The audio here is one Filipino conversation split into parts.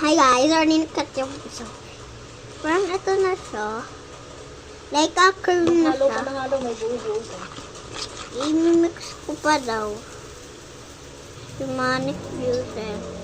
Hi guys, already cut yung isa. Parang ito na siya. Like a cream na Halo siya. pa ng halo, may buo-buo pa. I-mix ko pa daw. Humanic user.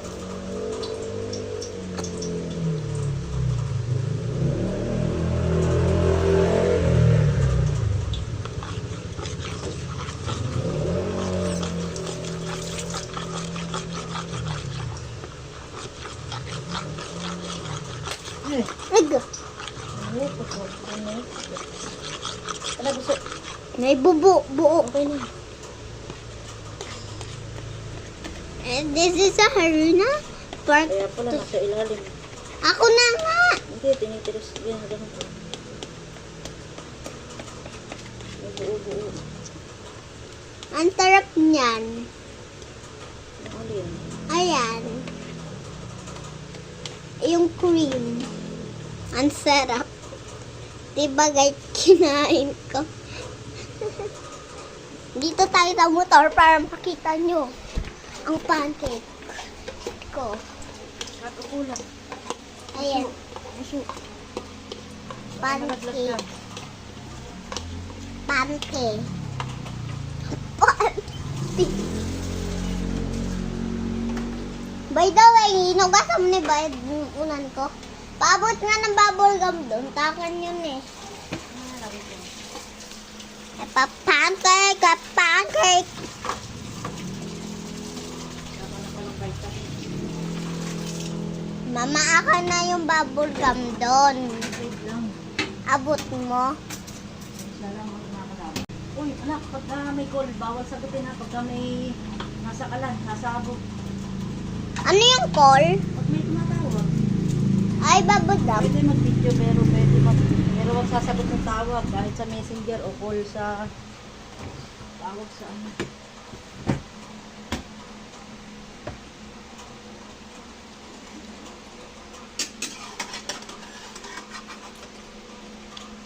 Egg. Ano gusto? May buo. Okay na. And this is a harina. Part Kaya pala nasa ilalim. Ako na nga. Hindi, tinitiris. Ganun po. May buo-buo. Ang sarap niyan. Ang alin. Ayan. Yung cream. Ang sarap. Diba guys, kinain ko. Dito tayo sa motor para makita nyo ang pancake ko. At ukulan. Ayan. Isu. Pancake. Pancake. Pancake. By the way, inugasan mo ni Bayad yung unan ko. Paabot nga ng bubble gum doon. Takan yun eh. Pancake, pancake. Mama, ako na yung bubble gum doon. Wait lang. Abot mo. Isa lang ang nakakalaban. Uy, anak, pagka may call, bawal sagutin ha. Pagka may nasa kalan, nasa abot. Ano yung call? Pag may tumatawag, Ay, bubble gum. pwede mag-video pero wag sasagot ng tawag kahit sa messenger o call sa tawag sa ano.